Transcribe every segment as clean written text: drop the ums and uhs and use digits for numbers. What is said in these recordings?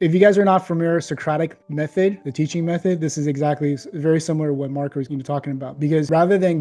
If you guys are not familiar, Socratic method, the teaching method, this is exactly very similar to what Mark was talking about. Because rather than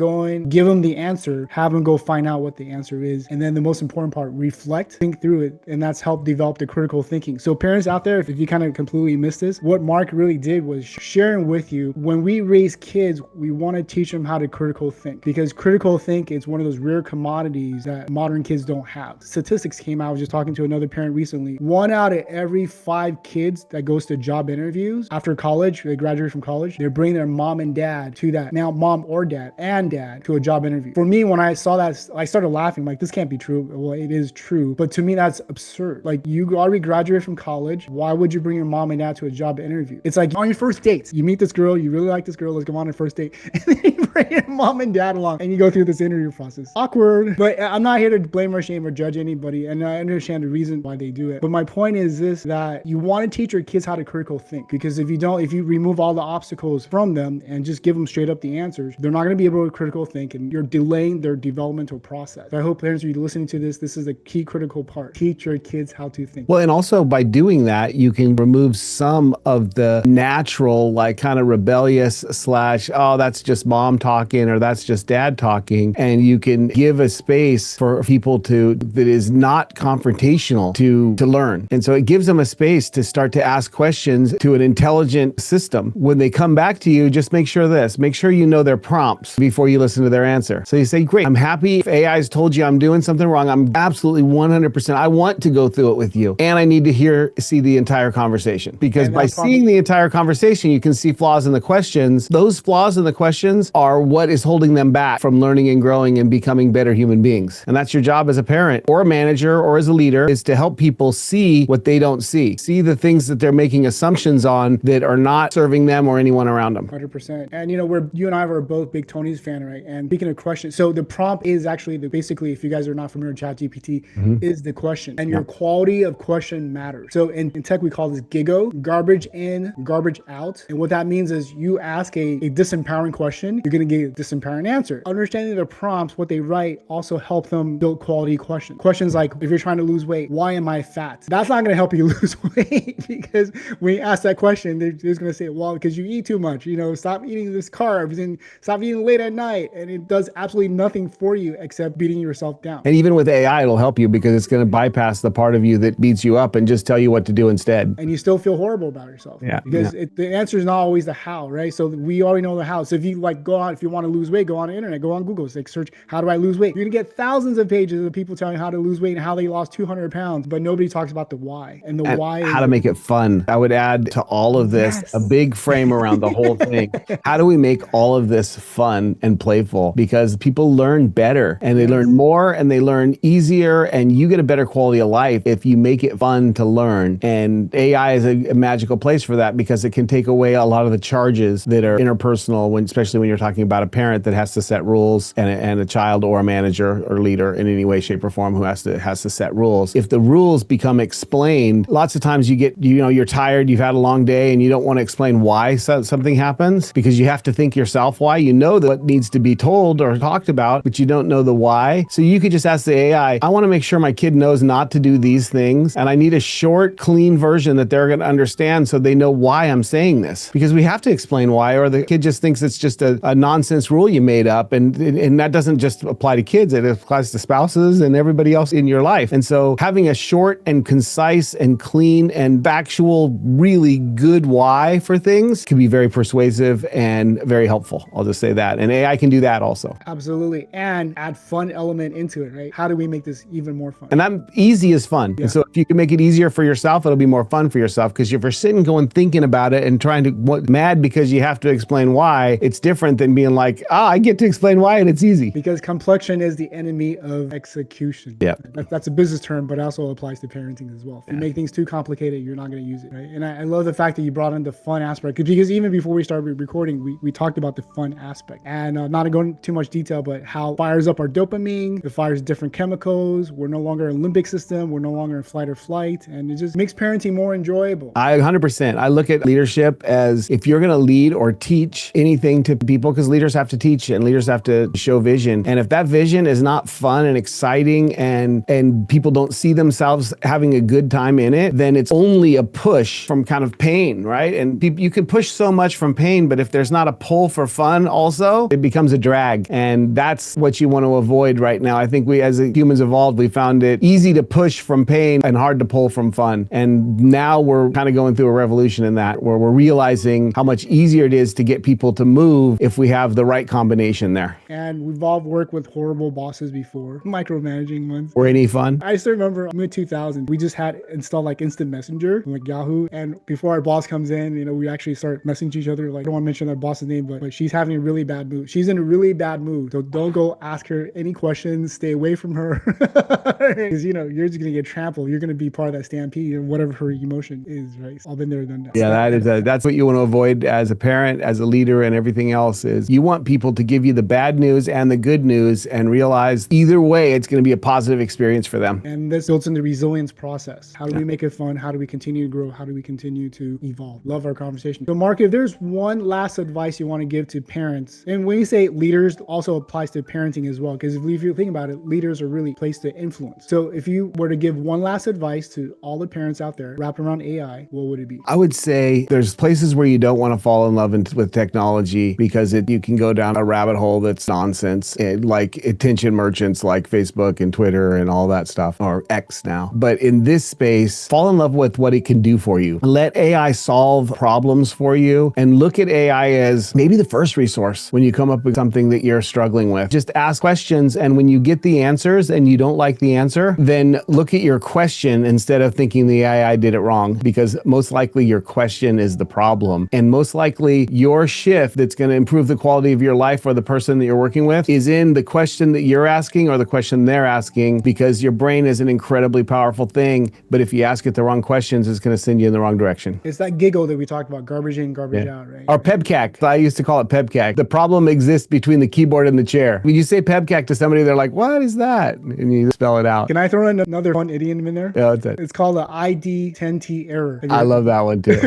give them the answer, have them go find out what the answer is. And then the most important part, reflect, think through it. And that's helped develop the critical thinking. So parents out there, if you kind of completely missed this, what Mark really did was sharing with you, when we raise kids, we want to teach them how to critical think, because critical think is one of those rare commodities that modern kids don't have. Statistics came out, I was just talking to another parent recently, 1 out of every 5 kids that goes to job interviews after college, they graduate from college, they're bringing their mom and dad to that, now mom or dad and dad, to a job interview. For me, when I saw that, I started laughing, like, this can't be true. Well, it is true, but to me, that's absurd. Like, you already graduated from college, why would you bring your mom and dad to a job interview? It's like on your first dates, you meet this girl, you really like this girl, let's go on a first date, and then you bring your mom and dad along and you go through this interview process. Awkward. But I'm not here to blame or shame or judge anybody, and I understand the reason why they do it. But my point is this, that you want to teach your kids how to critical think, because if you remove all the obstacles from them and just give them straight up the answers, they're not going to be able to critical think, and you're delaying their developmental process. So I hope parents are listening to this. This is a key critical part. Teach your kids how to think. Well, and also by doing that, you can remove some of the natural, like, kind of rebellious / oh, that's just mom talking or that's just dad talking. And you can give a space for people that is not confrontational to learn. And so it gives them a space to start to ask questions to an intelligent system. When they come back to you, just make sure you know their prompts before you listen to their answer. So you say, great, I'm happy if AI has told you I'm doing something wrong. I'm absolutely 100%. I want to go through it with you. And I need to see the entire conversation, because by seeing the entire conversation, you can see flaws in the questions. Those flaws in the questions are what is holding them back from learning and growing and becoming better human beings. And that's your job as a parent or a manager or as a leader, is to help people see what they don't see the things that they're making assumptions on that are not serving them or anyone around them. 100%. And you and I are both big Tony's fan, right? And speaking of questions, so the prompt is actually basically, if you guys are not familiar with ChatGPT, is the question, and your quality of question matters. So in tech, we call this GIGO, garbage in, garbage out. And what that means is you ask a disempowering question, you're going to get a disempowering answer. Understanding the prompts, what they write, also help them build quality questions. Questions like, if you're trying to lose weight, why am I fat? That's not going to help you lose weight, because when you ask that question, they're just going to say, well, because you eat too much, stop eating this carbs and stop eating late at night. And it does absolutely nothing for you except beating yourself down. And even with AI, it'll help you, because it's going to bypass the part of you that beats you up and just tell you what to do instead. And you still feel horrible about yourself. Yeah. Because the answer is not always the how, right? So we already know the how. So if you if you want to lose weight, go on the internet, go on Google, search, how do I lose weight? You're going to get thousands of pages of people telling you how to lose weight and how they lost 200 pounds, but nobody talks about the why. And why is how to make it fun. I would add to all of this a big frame around the whole thing. How do we make all of this fun and playful? Because people learn better and they learn more and they learn easier, and you get a better quality of life if you make it fun to learn. And AI is a magical place for that, because it can take away a lot of the charges that are interpersonal, especially when you're talking about a parent that has to set rules, and a child or a manager or leader in any way, shape, or form who has to set rules. If the rules become explained, lots of times you're tired, you've had a long day, and you don't want to explain why something happens, because you have to think yourself why. You know that what needs to be told or talked about, but you don't know the why. So you could just ask the AI, I want to make sure my kid knows not to do these things, and I need a short, clean version that they're going to understand so they know why I'm saying this. Because we have to explain why, or the kid just thinks it's just a nonsense rule you made up, and that doesn't just apply to kids, it applies to spouses and everybody else in your life. And so having a short and concise and clean and factual, really good why for things can be very persuasive and very helpful. I'll just say that. And AI can do that also. Absolutely. And add fun element into it, right? How do we make this even more fun? And that easy is fun. Yeah. And so if you can make it easier for yourself, it'll be more fun for yourself. Because if you're sitting going thinking about it and trying to mad because you have to explain why, it's different than being like, I get to explain why and it's easy. Because complexion is the enemy of execution. Yeah. That's a business term, but also applies to parenting as well. If you make things too complicated, you're not going to use it, right? And I love the fact that you brought in the fun aspect, because even before we started recording, we talked about the fun aspect. And not to go into too much detail, but how it fires up our dopamine, it fires different chemicals. We're no longer in limbic system. We're no longer in flight or flight. And it just makes parenting more enjoyable. 100%. I look at leadership as, if you're going to lead or teach anything to people, because leaders have to teach and leaders have to show vision. And if that vision is not fun and exciting and people don't see themselves having a good time in it, then it's only only a push from kind of pain, right? And you can push so much from pain, but if there's not a pull for fun also, it becomes a drag. And that's what you want to avoid right now. I think we, as humans evolved, we found it easy to push from pain and hard to pull from fun. And now we're kind of going through a revolution in that, where we're realizing how much easier it is to get people to move if we have the right combination there. And we've all worked with horrible bosses before, micromanaging ones. Or any fun? I still remember mid-2000s, we just had installed like instant messenger, like Yahoo. And before our boss comes in, we actually start messaging each other. Like, I don't want to mention our boss's name, but she's having a really bad mood. She's in a really bad mood. So don't go ask her any questions. Stay away from her. Because, you're just going to get trampled. You're going to be part of that stampede and whatever her emotion is, right? I've been there, done that. Yeah, that's what you want to avoid as a parent, as a leader, and everything else is you want people to give you the bad news and the good news and realize either way, it's going to be a positive experience for them. And this builds in the resilience process. How do we make it fun? How do we continue to grow? How do we continue to evolve? Love our conversation. So Mark, if there's one last advice you want to give to parents, and when you say leaders, also applies to parenting as well, because if you think about it, leaders are really placed to influence. So if you were to give one last advice to all the parents out there wrapped around AI, what would it be? I would say there's places where you don't want to fall in love with technology because you can go down a rabbit hole that's nonsense, like attention merchants like Facebook and Twitter and all that stuff, or X now. But in this space, fall in love with what it can do for you. Let AI solve problems for you and look at AI as maybe the first resource when you come up with something that you're struggling with. Just ask questions, and when you get the answers and you don't like the answer, then look at your question instead of thinking the AI did it wrong, because most likely your question is the problem. And most likely your shift that's going to improve the quality of your life or the person that you're working with is in the question that you're asking or the question they're asking, because your brain is an incredibly powerful thing. But if you ask it the wrong questions, it's going to send you in the wrong direction. It's that giggle that we talked about, garbage in, garbage out, right? Or PEBCAC. I used to call it PEBCAC. The problem exists between the keyboard and the chair. When you say PEBCAC to somebody, they're like, what is that? And you spell it out. Can I throw in another fun idiom in there? Yeah, what's that? It's called the ID10T error. I love that one too.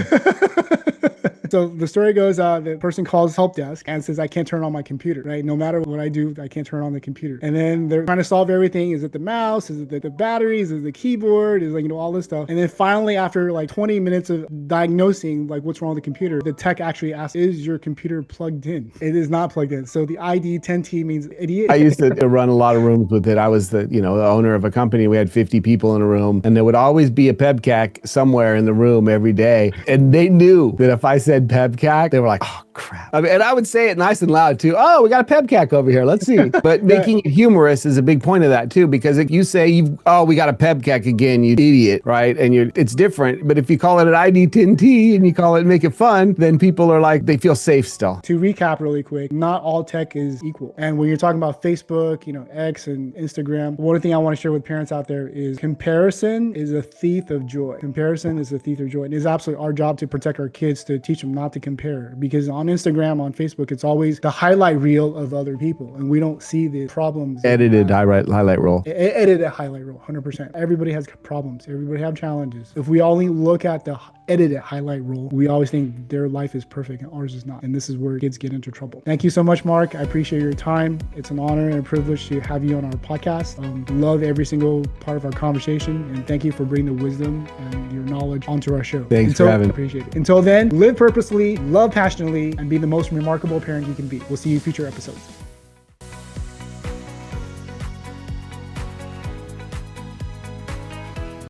So the story goes, the person calls help desk and says, I can't turn on my computer, right? No matter what I do, I can't turn on the computer. And then they're trying to solve everything. Is it the mouse? Is it the batteries? Is it the keyboard? Is all this stuff. And then finally, after like 20 minutes of diagnosing like what's wrong with the computer, the tech actually asks, is your computer plugged in? It is not plugged in. So the ID10T means idiot. I used to run a lot of rooms with it. I was the owner of a company. We had 50 people in a room, and there would always be a PEBCAC somewhere in the room every day. And they knew that if I said PEBCAC, they were like, oh crap. And I would say it nice and loud too. Oh, we got a PEBCAC over here. Let's see. But making it humorous is a big point of that too, because if you say, we got a PEBCAC again, you idiot, right? And it's different. But if you call it an ID10T and you call it, make it fun, then people are like, they feel safe still. To recap really quick, not all tech is equal. And when you're talking about Facebook, X and Instagram, one thing I want to share with parents out there is comparison is a thief of joy. Comparison is a thief of joy. And it's absolutely our job to protect our kids, to teach them not to compare, because on Instagram, on Facebook, it's always the highlight reel of other people, and we don't see the problems. Edited highlight reel. Edited highlight reel, 100%. Everybody has problems. Everybody have challenges. If we only look at the edited highlight reel, we always think their life is perfect and ours is not. And this is where kids get into trouble. Thank you so much, Mark. I appreciate your time. It's an honor and a privilege to have you on our podcast. Love every single part of our conversation, and thank you for bringing the wisdom and your knowledge onto our show. Thanks for having me. Appreciate it. Until then, live purposely, love passionately, and be the most remarkable parent you can be. We'll see you in future episodes.